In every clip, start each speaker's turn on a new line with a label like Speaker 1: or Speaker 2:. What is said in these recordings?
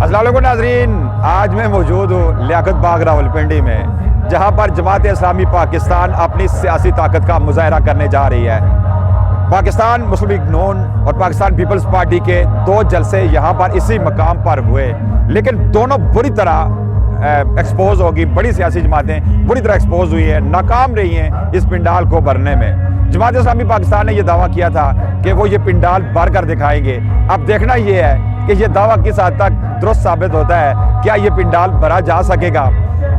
Speaker 1: السلام علیکم ناظرین، آج میں موجود ہوں لیاقت باغ راولپنڈی میں، جہاں پر جماعت اسلامی پاکستان اپنی سیاسی طاقت کا مظاہرہ کرنے جا رہی ہے۔ پاکستان مسلم لیگ نون اور پاکستان پیپلز پارٹی کے دو جلسے یہاں پر اسی مقام پر ہوئے، لیکن دونوں بری طرح ایکسپوز ہوگی۔ بڑی سیاسی جماعتیں بری طرح ایکسپوز ہوئی ہیں، ناکام رہی ہیں اس پنڈال کو بھرنے میں۔ جماعت اسلامی پاکستان نے یہ دعویٰ کیا تھا کہ وہ یہ پنڈال بھر کر دکھائیں گے۔ اب دیکھنا یہ ہے کہ یہ دعویٰ کس حد تک درست ثابت ہوتا ہے، کیا یہ پنڈال بھرا جا سکے گا۔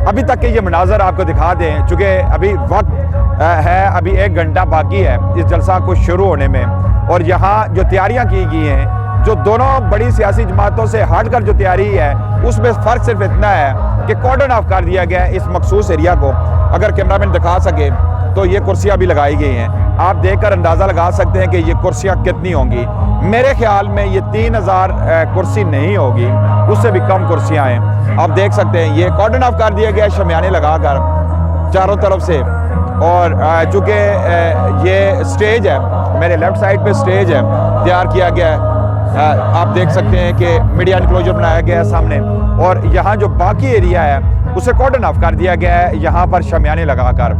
Speaker 1: ابھی تک کہ یہ مناظر آپ کو دکھا دیں، چونکہ ابھی وقت ہے، ابھی 1 گھنٹہ باقی ہے اس جلسہ کو شروع ہونے میں، اور یہاں جو تیاریاں کی گئی ہیں، جو دونوں بڑی سیاسی جماعتوں سے ہٹ کر جو تیاری ہے، اس میں فرق صرف اتنا ہے کہ کارڈن آف کر دیا گیا ہے اس مخصوص ایریا کو۔ اگر کیمرامین دکھا سکے تو یہ کرسیاں بھی لگائی گئی ہیں، آپ دیکھ کر اندازہ لگا سکتے ہیں کہ یہ کرسیاں کتنی ہوں گی۔ میرے خیال میں یہ 3000 کرسی نہیں ہوگی، اس سے بھی کم کرسیاں ہیں۔ آپ دیکھ سکتے ہیں یہ کارڈن آف کر دیا گیا ہے شامیانے لگا کر چاروں طرف سے، اور چونکہ یہ سٹیج ہے، میرے لیفٹ سائڈ پہ سٹیج ہے، تیار کیا گیا ہے۔ آپ دیکھ سکتے ہیں کہ میڈیا انکلوجر بنایا گیا ہے سامنے، اور یہاں جو باقی ایریا ہے اسے کارڈن آف کر دیا گیا ہے یہاں پر شامیانے لگا کر۔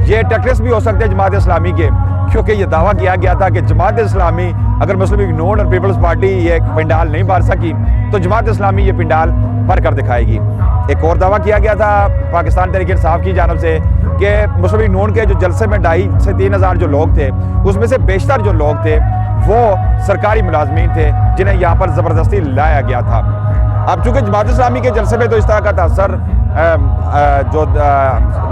Speaker 1: یہ ٹیکٹس بھی ہو سکتے ہیں جماعت اسلامی کے، کیونکہ یہ دعویٰ کیا گیا تھا کہ جماعت اسلامی اگر مسلم لیگ نون اور پیپلز پارٹی یہ پنڈال نہیں بھر سکی تو جماعت اسلامی یہ پنڈال بھر کر دکھائے گی۔ ایک اور دعویٰ کیا گیا تھا پاکستان تحریک انصاف کی جانب سے کہ مسلم لیگ نون کے جو جلسے میں 2500 سے 3000 جو لوگ تھے، اس میں سے بیشتر جو لوگ تھے وہ سرکاری ملازمین تھے جنہیں یہاں پر زبردستی لایا گیا تھا۔ اب چونکہ جماعت اسلامی کے جلسے میں تو اس طرح کا تاثر جو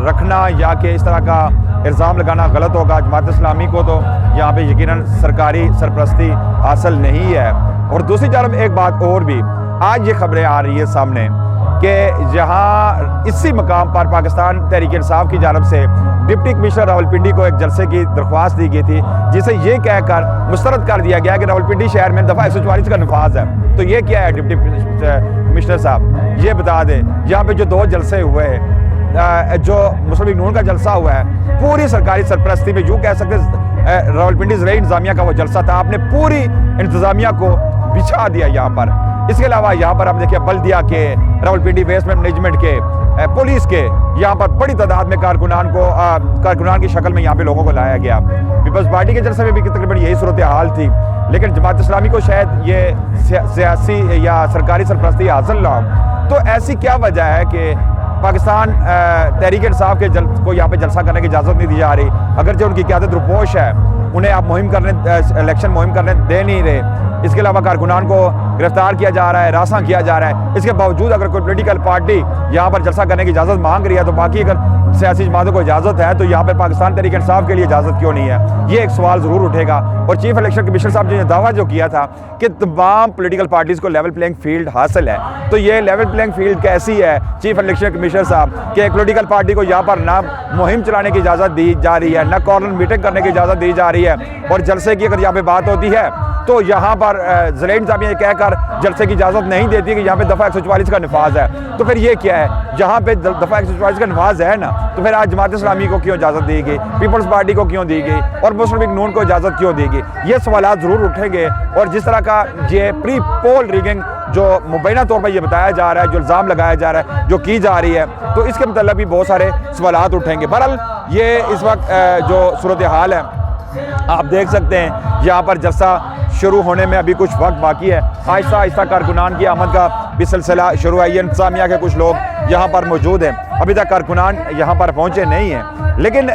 Speaker 1: رکھنا یا کہ اس طرح کا الزام لگانا غلط ہوگا، جماعت اسلامی کو تو یہاں پہ یقیناً سرکاری سرپرستی حاصل نہیں ہے۔ اور دوسری جانب ایک بات اور بھی، آج یہ خبریں آ رہی ہے سامنے کہ جہاں اسی مقام پر پاکستان تحریک انصاف کی جانب سے ڈپٹی کمشنر راولپنڈی کو ایک جلسے کی درخواست دی گئی تھی، جسے یہ کہہ کر مسترد کر دیا گیا کہ راولپنڈی شہر میں دفعہ 144 کا نفاذ ہے۔ تو یہ کیا ہے ڈپٹی کمشنر صاحب، یہ بتا دیں یہاں پہ جو 2 جلسے ہوئے ہیں، جو مسلم لیگ نون کا جلسہ ہوا ہے پوری سرکاری سرپرستی میں، یوں کہہ سکتے راولپنڈی زرعی انتظامیہ کا وہ جلسہ تھا، آپ نے پوری انتظامیہ کو بچھا دیا یہاں پر۔ اس کے علاوہ یہاں پر آپ دیکھیں بلدیہ کے، راولپنڈی ویسٹ مینجمنٹ کے، پولیس کے، یہاں پر بڑی تعداد میں کارکنان کی شکل میں یہاں پہ لوگوں کو لایا گیا۔ پیپلز پارٹی کے جلسے میں بھی تقریباً یہی صورتحال تھی، لیکن جماعت اسلامی کو شاید یہ سیاسی یا سرکاری سرپرستی حاصل نہ ہو۔ تو ایسی کیا وجہ ہے کہ پاکستان تحریک انصاف کے کو یہاں پہ جلسہ کرنے کی اجازت نہیں دی جا رہی؟ اگرچہ ان کی قیادت روپوش ہے، انہیں آپ الیکشن مہم کرنے دے نہیں رہے، اس کے علاوہ کارکنان کو گرفتار کیا جا رہا ہے، راساں کیا جا رہا ہے۔ اس کے باوجود اگر کوئی پولیٹیکل پارٹی یہاں پر جلسہ کرنے کی اجازت مانگ رہی ہے تو باقی اگر سیاسی جماعتوں کو اجازت ہے تو یہاں پر پاکستان تحریک انصاف کے لیے اجازت کیوں نہیں ہے؟ یہ ایک سوال ضرور اٹھے گا۔ اور چیف الیکشن کمیشنر صاحب نے دعویٰ جو کیا تھا کہ تمام پولیٹیکل پارٹیز کو لیول پلینگ فیلڈ حاصل ہے، تو یہ لیول پلینگ فیلڈ کیسی ہے چیف الیکشن کمیشنر صاحب کہ ایک پولیٹیکل پارٹی کو یہاں پر نہ مہم چلانے کی اجازت دی جا رہی ہے، نہ کارنر میٹنگ کرنے کی اجازت دی جا رہی ہے، اور جلسے کی اگر یہاں پہ بات ہوتی ہے تو یہاں پر زرعی انتظامیہ یہ کہہ کر جلسے کی اجازت نہیں دیتی کہ یہاں پہ دفعہ 144 کا نفاذ ہے۔ تو پھر یہ کیا ہے؟ جہاں پہ دفعہ 144 کا نفاذ ہے نا، تو پھر آج جماعت اسلامی کو کیوں اجازت دی گئی، پیپلز پارٹی کو کیوں دی گئی، اور مسلم لیگ نون کو اجازت کیوں دی گئی؟ یہ سوالات ضرور اٹھیں گے۔ اور جس طرح کا یہ پری پول ریگنگ جو مبینہ طور پر یہ بتایا جا رہا ہے، جو الزام لگایا جا رہا ہے، جو کی جا رہی ہے، تو اس کے متعلق بھی بہت سارے سوالات اٹھیں گے۔ بہرحال یہ اس وقت جو صورتحال ہے آپ دیکھ سکتے ہیں، یہاں پر جلسہ شروع ہونے میں ابھی کچھ وقت باقی ہے۔ آہستہ آہستہ کارکنان کی آمد کا بھی سلسلہ شروع ہے۔ یہ انتظامیہ کے کچھ لوگ یہاں پر موجود ہیں، ابھی تک کارکنان یہاں پر پہنچے نہیں ہیں، لیکن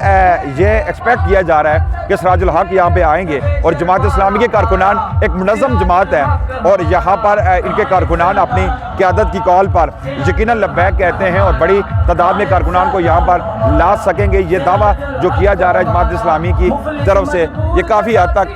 Speaker 1: یہ ایکسپیکٹ کیا جا رہا ہے کہ سراج الحق یہاں پہ آئیں گے، اور جماعت اسلامی کے کارکنان ایک منظم جماعت ہے، اور یہاں پر ان کے کارکنان اپنی قیادت کی کال پر یقیناً لبیک کہتے ہیں، اور بڑی تعداد میں کارکنان کو یہاں پر لا سکیں گے۔ یہ دعویٰ جو کیا جا رہا ہے جماعت اسلامی کی طرف سے، یہ کافی حد تک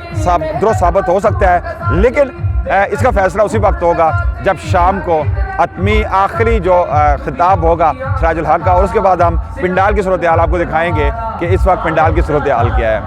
Speaker 1: درست ثابت ہو سکتا ہے، لیکن اس کا فیصلہ اسی وقت ہوگا جب شام کو حتمی آخری جو خطاب ہوگا سراج الحق کا، اور اس کے بعد ہم پنڈال کی صورتحال آپ کو دکھائیں گے کہ اس وقت پنڈال کی صورتحال کیا ہے۔